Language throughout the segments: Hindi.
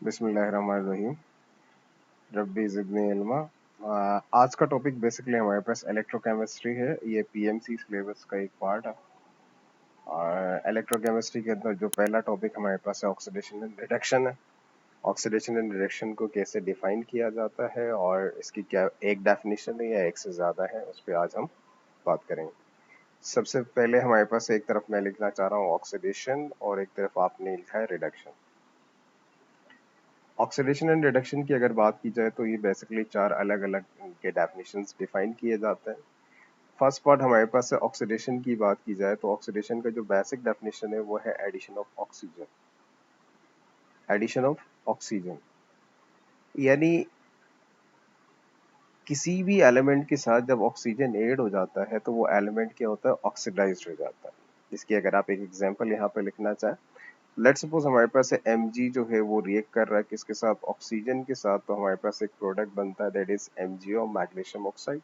बिस्मिल्लाहिर्रहमानिर्रहीम। रब्बी ज़िदनी इल्मा। आज का टॉपिक बेसिकली हमारे पास इलेक्ट्रोकेमिस्ट्री है। ये पीएमसी सिलेबस का एक पार्ट है। और इलेक्ट्रोकेमिस्ट्री के अंदर जो पहला टॉपिक हमारे पास है ऑक्सीडेशन एंड रिडक्शन है। ऑक्सीडेशन एंड रिडक्शन को कैसे डिफाइन किया जाता है और इसकी क्या एक डेफिनेशन है या एक से ज़्यादा है, उस पर आज हम बात करेंगे। सबसे पहले हमारे पास एक तरफ मैं लिखना चाह रहा हूँ ऑक्सीडेशन और एक तरफ आपने लिखा है रिडक्शन। ऑक्सीडेशन एंड रिडक्शन की अगर बात की जाए तो ये बेसिकली चार अलग अलग के डेफिनेशंस डिफाइन किए जाते हैं। फर्स्ट पार्ट हमारे पास है ऑक्सीडेशन की बात की जाए तो ऑक्सीडेशन का जो बेसिक डेफिनेशन है वो है addition of oxygen. Addition of oxygen यानी किसी भी एलिमेंट के साथ जब ऑक्सीजन ऐड हो जाता है तो वो एलिमेंट क्या होता है, ऑक्सीडाइज्ड हो जाता है। जिसकी अगर आप एक एग्जांपल यहाँ पे लिखना चाहें, लेट्स सपोज हमारे पास Mg जो है वो रिएक्ट कर रहा है किसके साथ, ऑक्सीजन के साथ। तो हमारे पास एक प्रोडक्ट बनता है that is MgO, magnesium oxide.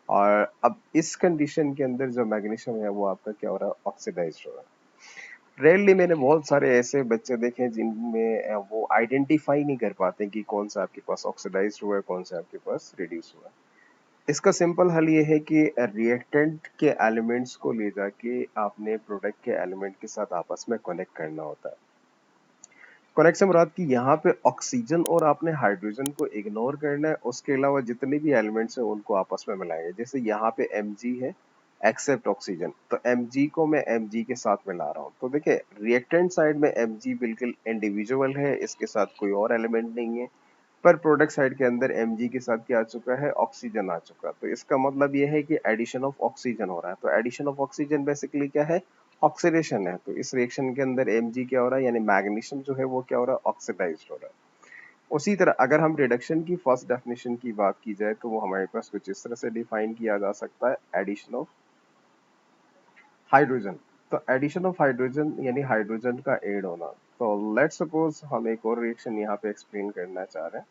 और अब इस कंडीशन के अंदर जो मैग्नीशियम है वो आपका क्या हो रहा है, ऑक्सीडाइज हो रहा है। रेयरली मैंने बहुत सारे ऐसे बच्चे देखे हैं जिनमें वो आइडेंटिफाई नहीं कर पाते कि कौन सा आपके पास ऑक्सीडाइज हुआ है, कौन सा आपके पास रिड्यूस हुआ है। इसका सिंपल हल ये है कि रिएक्टेंट के एलिमेंट्स को ले जाके आपने प्रोडक्ट के एलिमेंट के साथ आपस में कनेक्ट करना होता है। कनेक्ट से मुराद कि यहाँ पे ऑक्सीजन और आपने हाइड्रोजन को इग्नोर करना है, उसके अलावा जितने भी एलिमेंट्स हैं उनको आपस में मिलाएंगे। जैसे यहाँ पे Mg है एक्सेप्ट ऑक्सीजन, तो Mg को मैं Mg के साथ मिला रहा हूँ। तो देखिए रिएक्टेंट साइड में Mg बिल्कुल इंडिविजुअल है, इसके साथ कोई और एलिमेंट नहीं है। पर प्रोडक्ट साइड के अंदर Mg के साथ क्या आ चुका है, ऑक्सीजन आ चुका। तो इसका मतलब ये है कि एडिशन ऑफ ऑक्सीजन हो रहा है। तो एडिशन ऑफ ऑक्सीजन बेसिकली क्या है, ऑक्सीडेशन है। तो इस रिएक्शन के अंदर Mg क्या हो रहा है, यानी मैग्नीशियम जो है वो क्या हो रहा है, ऑक्सीडाइज्ड हो रहा है। उसी तरह अगर हम रिडक्शन की फर्स्ट डेफिनेशन की बात की जाए तो वो हमारे पास कुछ इस तरह से डिफाइन किया जा सकता है, एडिशन ऑफ हाइड्रोजन। तो एडिशन ऑफ हाइड्रोजन यानी हाइड्रोजन का एड होना। तो लेट्स सपोज हम एक और रिएक्शन यहाँ पे एक्सप्लेन करना चाह रहे हैं।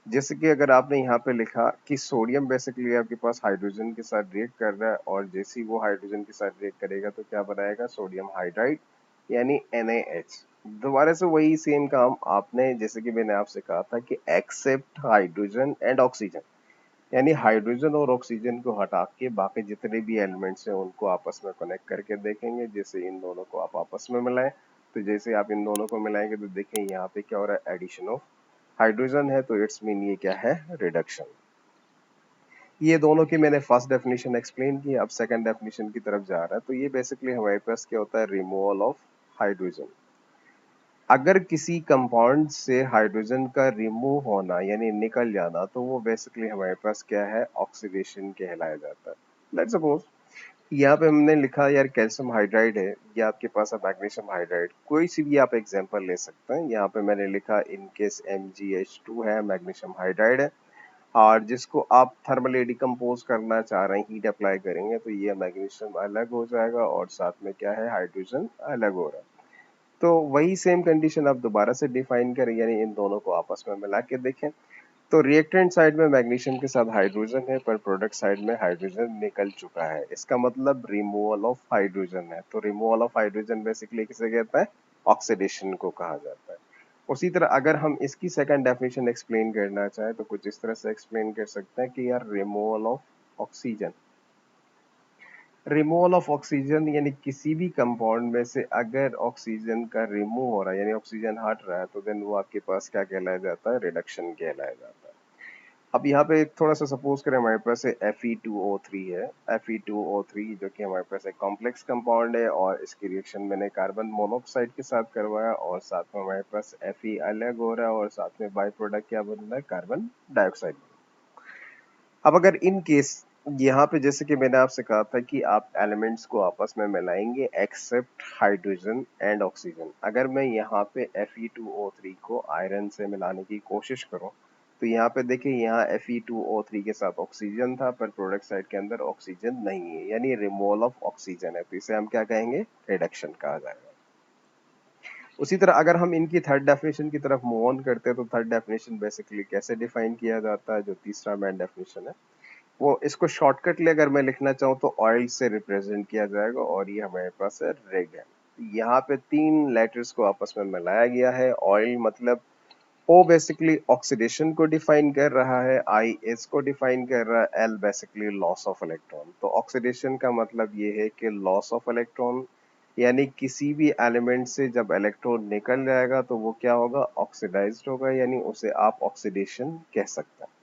जैसे कि अगर आपने यहाँ पे लिखा कि सोडियम बेसिकली आपके पास हाइड्रोजन के साथ रिएक्ट कर रहा है और जैसे ही वो हाइड्रोजन के साथ रिएक्ट करेगा तो क्या बनाएगा, सोडियम हाइड्राइड यानी NaH। दोबारा से वही सेम काम आपने, जैसे कि मैंने आपसे कहा था कि एक्सेप्ट हाइड्रोजन एंड ऑक्सीजन, यानी हाइड्रोजन और ऑक्सीजन को हटा के बाकी जितने भी एलिमेंट्स हैं उनको आपस में कनेक्ट करके देखेंगे। जैसे इन दोनों को आप आपस में मिलाएं, तो जैसे आप इन दोनों को मिलाएंगे तो देखें यहाँ पे क्या हो रहा है, एडिशन ऑफ हाइड्रोजन है। तो इट्स मीन ये क्या है, रिडक्शन। ये दोनों की मैंने फर्स्ट डेफिनेशन एक्सप्लेन की, अब सेकंड डेफिनेशन की तरफ जा रहा है। तो ये बेसिकली हमारे पास क्या होता है, रिमूवल ऑफ हाइड्रोजन। अगर किसी कंपाउंड से हाइड्रोजन का रिमूव होना यानी निकल जाना तो वो बेसिकली हमारे पास क्या है, ऑक्सीडेशन कहलाया जाता है। लेट्स सपोज यहाँ पे हमने लिखा यार कैल्शियम हाइड्राइड है, या आपके पास है मैग्नीशियम हाइड्राइड, कोई सी भी आप एग्जांपल ले सकते हैं। यहाँ पे मैंने लिखा इन केस MgH2 है, मैग्नीशियम हाइड्राइड है, और जिसको आप थर्मली डिकम्पोज करना चाह रहे हैं, हीट अप्लाई करेंगे तो ये मैग्नीशियम अलग हो जाएगा और साथ में क्या है, हाइड्रोजन अलग हो रहा है। तो वही सेम कंडीशन आप दोबारा से डिफाइन करें, यानी इन दोनों को आपस में मिला के देखें। तो रिएक्टेंट साइड में मैग्नीशियम के साथ हाइड्रोजन है, पर प्रोडक्ट साइड में हाइड्रोजन निकल चुका है। इसका मतलब रिमूवल ऑफ हाइड्रोजन है। तो रिमूवल ऑफ हाइड्रोजन बेसिकली किसे कहता है, ऑक्सीडेशन को कहा जाता है। उसी तरह अगर हम इसकी सेकंड डेफिनेशन एक्सप्लेन करना चाहें तो कुछ इस तरह से एक्सप्लेन कर सकते हैं कि यार removal of oxygen, removal of oxygen यानी किसी भी कंपाउंड में से अगर ऑक्सीजन का रिमूव हो रहा है यानी ऑक्सीजन हट रहा है तो देन वो आपके पास क्या कहलाया जाता है, रिडक्शन कहलाया जाता है। अब यहाँ पे थोड़ा सा सपोज करें हमारे पास Fe2O3 है। Fe2O3 जो कि हमारे पास एक कॉम्प्लेक्स कंपाउंड है और इसकी रिएक्शन मैंने कार्बन मोनोऑक्साइड के साथ करवाया और साथ में हमारे पास Fe अलग हो रहा है और साथ में बाई प्रोडक्ट क्या बन रहा है, कार्बन डाइऑक्साइड। अब अगर इन केस यहाँ पे जैसे कि मैंने आपसे कहा था कि आप एलिमेंट्स को आपस में मिलाएंगे एक्सेप्ट हाइड्रोजन एंड ऑक्सीजन। अगर मैं यहाँ पे Fe2O3 को आयरन से मिलाने की कोशिश करूँ तो यहाँ पे देखिए, यहाँ Fe2O3 के साथ ऑक्सीजन था पर प्रोडक्ट साइड के अंदर ऑक्सीजन नहीं है, यानी रिमूवल ऑफ ऑक्सीजन है। तो इसे हम क्या कहेंगे, रिडक्शन कहा जाएगा। उसी तरह अगर हम इनकी थर्ड डेफिनेशन की तरफ मूव ऑन करते हैं तो थर्ड डेफिनेशन बेसिकली कैसे डिफाइन किया जाता है, जो तीसरा मेन डेफिनेशन है वो, इसको शॉर्टकटली अगर मैं लिखना चाहूँ तो ऑयल से रिप्रेजेंट किया जाएगा और ये हमारे पास है रेग है। यहाँ पे तीन लेटर्स को आपस में मिलाया गया है। ऑयल मतलब O बेसिकली ऑक्सीडेशन को डिफाइन कर रहा है, I S को डिफाइन कर रहा है, L basically loss of electron. तो ऑक्सीडेशन का मतलब ये है कि लॉस ऑफ इलेक्ट्रॉन, यानी किसी भी एलिमेंट से जब इलेक्ट्रॉन निकल जाएगा तो वो क्या होगा, ऑक्सीडाइज्ड होगा, यानी उसे आप ऑक्सीडेशन कह सकते हैं।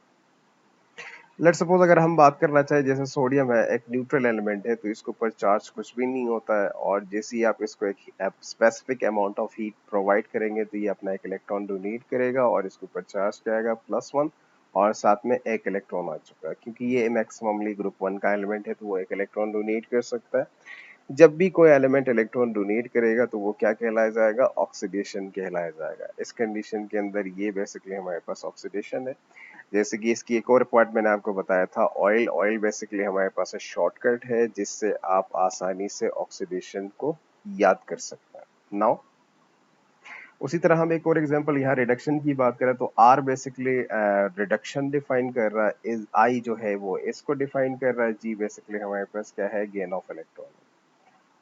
लेट्स सपोज अगर हम बात करना चाहे, जैसे सोडियम है एक न्यूट्रल एलिमेंट है, तो इसके ऊपर चार्ज कुछ भी नहीं होता है, और जैसे ही आप इसको एक specific amount of heat provide करेंगे तो ये अपना एक इलेक्ट्रॉन डोनेट करेगा और इसके ऊपर चार्ज क्या आएगा, +1, और साथ में एक इलेक्ट्रॉन आ चुका है। क्योंकि ये मैक्सिममली ग्रुप 1 का एलिमेंट है तो वो एक इलेक्ट्रॉन डोनेट कर सकता है। जब भी कोई एलिमेंट इलेक्ट्रॉन डोनेट करेगा तो वो क्या कहलाया जाएगा, ऑक्सीडेशन कहलाया जाएगा। इस कंडीशन के अंदर ये बेसिकली हमारे पास ऑक्सीडेशन है। जैसे कि इसकी एक और पार्ट मैंने आपको बताया था, ऑयल। ऑयल बेसिकली हमारे पास शॉर्टकट है जिससे आप आसानी से ऑक्सीडेशन को याद कर सकते हैं। नाउ उसी तरह हम एक और एग्जांपल यहाँ रिडक्शन की बात करें तो आर बेसिकली रिडक्शन डिफाइन कर रहा है, इज आई जो है वो इसको डिफाइन कर रहा है, जी बेसिकली हमारे पास क्या है, गेन ऑफ इलेक्ट्रॉन।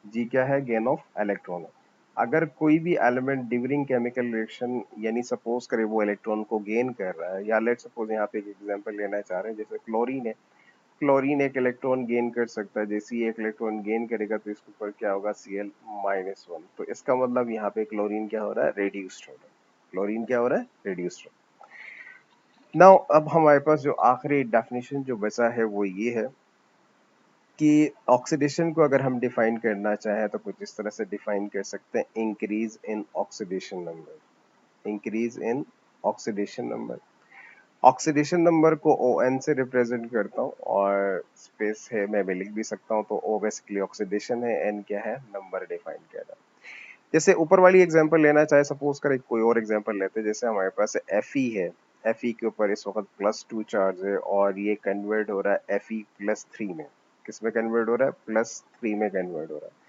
जी क्या है, गेन ऑफ इलेक्ट्रॉन है। अगर कोई भी एलिमेंट ड्यूरिंग केमिकल रिएक्शन, यानी सपोज करे वो इलेक्ट्रॉन को गेन कर रहा है, या लेट सपोज यहाँ पे एक एग्जांपल लेना चाह रहे हैं, जैसे क्लोरीन है। क्लोरीन एक इलेक्ट्रॉन गेन कर सकता है, जैसे ही एक इलेक्ट्रॉन गेन करेगा तो इसके ऊपर क्या होगा, Cl-1। तो इसका मतलब यहाँ पे क्लोरीन क्या हो रहा है, रेड्यूस्ड हो रहा है। क्लोरीन क्या हो रहा है, रेड्यूस्ड हो रहा है। नाउ अब हमारे पास जो आखिरी डेफिनेशन जो बचा है वो ये है कि ऑक्सीडेशन को अगर हम डिफाइन करना चाहें तो कुछ इस तरह से डिफाइन कर सकते हैं, increase in oxidation number. Increase in oxidation number. Oxidation number को ON से रिप्रेजेंट करता हूँ, और स्पेस है मैं भी लिख भी सकता हूँ। तो O बेसिकली ऑक्सीडेशन है, N क्या है, नंबर डिफाइन किया था। जैसे ऊपर वाली एग्जांपल लेना चाहे, सपोज करें कोई और एग्जांपल लेते हैं, जैसे हमारे पास Fe है। Fe के ऊपर इस वक्त +2 चार्ज है और ये कन्वर्ट हो रहा है Fe+3 में। किस में कन्वर्ट हो रहा है, +3 में कन्वर्ट हो रहा है।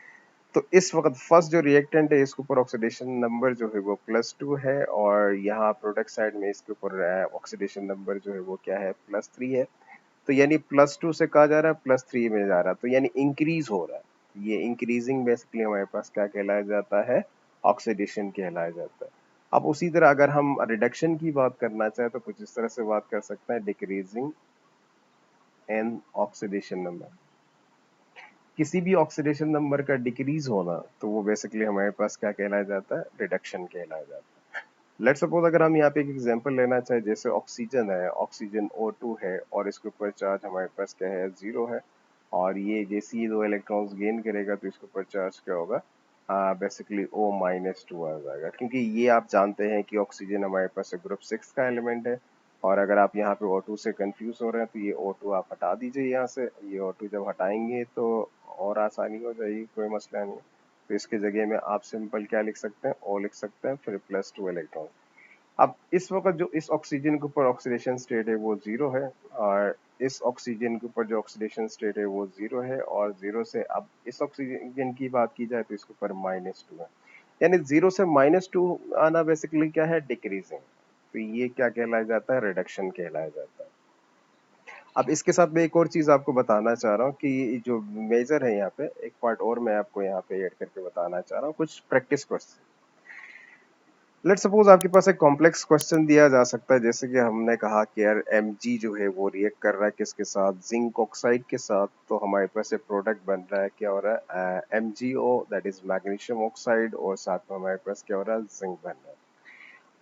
तो इस वक्त फर्स्ट जो रिएक्टेंट है इसके ऊपर ऑक्सीडेशन नंबर जो है वो +2 है, और यहाँ प्रोडक्ट साइड में इसके ऊपर ऑक्सीडेशन नंबर जो है वो क्या है, +3 है। तो यानी +2 से कहा जा रहा है +3 में जा रहा है, तो यानी इंक्रीज हो रहा है। ये इंक्रीजिंग बेसिकली हमारे पास क्या कहलाया जाता है, ऑक्सीडेशन कहलाया जाता है। अब उसी तरह अगर हम रिडक्शन की बात करना चाहे तो कुछ इस तरह से बात कर सकते हैं, डिक्रीजिंग इन ऑक्सीडेशन नंबर। किसी भी ऑक्सीडेशन नंबर का डिक्रीज होना तो वो बेसिकली हमारे पास क्या कहलाया जाता है, रिडक्शन कहलाया जाता है। लेट्स सपोज अगर हम यहाँ पे एक एग्जांपल लेना चाहे, जैसे ऑक्सीजन है, ऑक्सीजन O2 है और इसके ऊपर चार्ज हमारे पास क्या है, 0 है, और ये जैसे ही 2 इलेक्ट्रॉन्स गेन करेगा तो इसके ऊपर चार्ज क्या होगा, बेसिकली O-2 आ जाएगा। क्योंकि ये आप जानते हैं कि ऑक्सीजन हमारे पास ग्रुप 6 का एलिमेंट है, और अगर आप यहाँ पे O2 से कंफ्यूज हो रहे हैं तो ये O2 आप हटा दीजिए यहाँ से। ये O2 जब हटाएंगे तो और आसानी हो जाएगी, कोई मसला नहीं। तो इसके जगह में आप सिंपल क्या लिख सकते हैं, O लिख सकते हैं, फिर +2 इलेक्ट्रॉन। अब इस वक्त जो इस ऑक्सीजन के ऊपर ऑक्सीडेशन स्टेट है वो 0 है, और इस ऑक्सीजन के ऊपर जो ऑक्सीडेशन स्टेट है वो 0 है, और 0 से अब इस ऑक्सीजन की बात की जाए तो इसके ऊपर -2 है। यानी 0 से -2 आना बेसिकली क्या है, डिक्रीजिंग। तो ये क्या कहलाया जाता है, रिडक्शन कहलाया जाता है। अब इसके साथ मैं एक और चीज आपको बताना चाह रहा हूँ कि जो मेजर है यहाँ पे, एक पार्ट और मैं आपको यहाँ पे ऐड करके बताना चाह रहा हूँ, कुछ प्रैक्टिस क्वेश्चन। लेट्स सपोज आपके पास एक कॉम्प्लेक्स क्वेश्चन दिया जा सकता है, जैसे कि हमने कहा कि यार Mg जो है वो रिएक्ट कर रहा है किसके साथ, जिंक ऑक्साइड के साथ। तो हमारे पास एक प्रोडक्ट बन रहा है, क्या हो रहा है, MgO, that is magnesium oxide, और साथ में हमारे पास क्या हो रहा है, जिंक बन रहा है।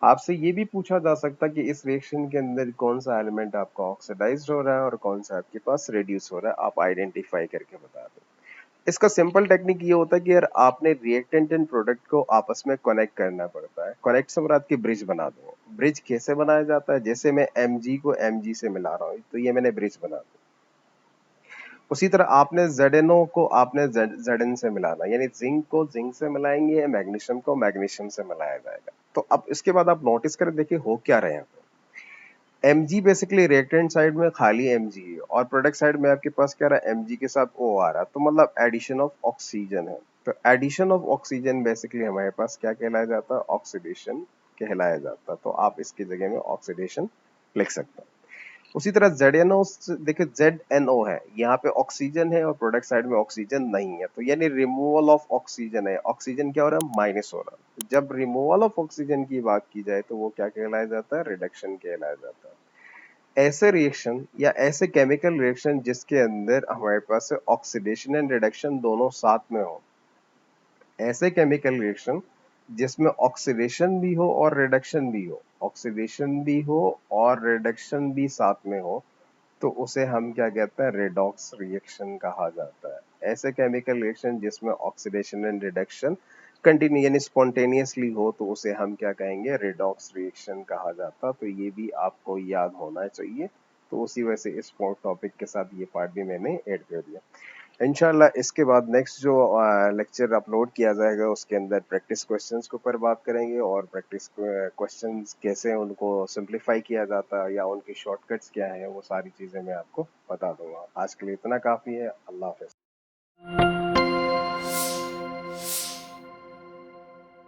आपसे ये भी पूछा जा सकता है कि इस रिएक्शन के अंदर कौन सा एलिमेंट आपका ऑक्सीडाइज्ड हो रहा है और कौन सा आपके पास रिड्यूस हो रहा है, आप आइडेंटिफाई करके बता दो। इसका सिंपल टेक्निक ये होता है कि यार आपने रिएक्टेंट एंड प्रोडक्ट को आपस में कनेक्ट करना पड़ता है। कनेक्ट से मुराद की ब्रिज बना दो। ब्रिज कैसे बनाया जाता है, जैसे मैं Mg को Mg से मिला रहा हूँ तो ये मैंने ब्रिज बना दी। उसी तरह आपने ZnO को आपने Zn से मिलाना, यानी जिंक को जिंक से मिलाएंगे, मैग्नीशियम को मैग्नीशियम से मिलाया जाएगा। तो अब इसके बाद आप नोटिस करें, देखिए हो क्या रहे हैं। Mg बेसिकली रिएक्टेंट साइड में खाली Mg है, और प्रोडक्ट साइड में आपके पास क्या रहा है, Mg के साथ O आ रहा है, तो मतलब एडिशन ऑफ ऑक्सीजन है। तो एडिशन ऑफ ऑक्सीजन बेसिकली हमारे पास क्या कहलाया जाता है, ऑक्सीडेशन कहलाया जाता है। तो आप इसकी जगह में ऑक्सीडेशन लिख सकते हैं। उसी तरह ZNO, देखिए ZNO है, यहाँ पे ऑक्सीजन है और प्रोडक्ट साइड में ऑक्सीजन नहीं है, तो यानी रिमूवल ऑफ ऑक्सीजन है, ऑक्सीजन क्या हो रहा है, माइनस हो रहा है। जब रिमूवल ऑफ ऑक्सीजन की बात की जाए तो वो क्या कहलाया जाता है, रिडक्शन कहलाया जाता है। ऐसे रिएक्शन या ऐसे केमिकल रिएक्शन जिसके अंदर हमारे पास ऑक्सीडेशन एंड रिडक्शन दोनों साथ में हो, ऐसे केमिकल रिएक्शन जिसमें ऑक्सीडेशन भी हो और रिडक्शन भी हो, ऑक्सीडेशन भी हो और रिडक्शन भी साथ में हो, तो उसे हम क्या कहते हैं, रेडॉक्स रिएक्शन कहा जाता है। ऐसे केमिकल रिएक्शन जिसमें ऑक्सीडेशन एंड रिडक्शन कंटिन्यू यानी स्पॉन्टेनियसली हो, तो उसे हम क्या कहेंगे, रेडॉक्स रिएक्शन कहा जाता है। तो ये भी आपको याद होना चाहिए। तो उसी वजह से इस टॉपिक के साथ ये पार्ट भी मैंने ऐड कर दिया। इंशाल्लाह इसके बाद नेक्स्ट जो लेक्चर अपलोड किया जाएगा उसके अंदर प्रैक्टिस क्वेश्चंस के ऊपर बात करेंगे, और प्रैक्टिस क्वेश्चंस कैसे उनको सिंप्लीफाई किया जाता है या उनकी शॉर्टकट्स क्या है, वो सारी चीजें मैं आपको बता दूंगा। आज के लिए इतना काफी है। अल्लाह हाफिज।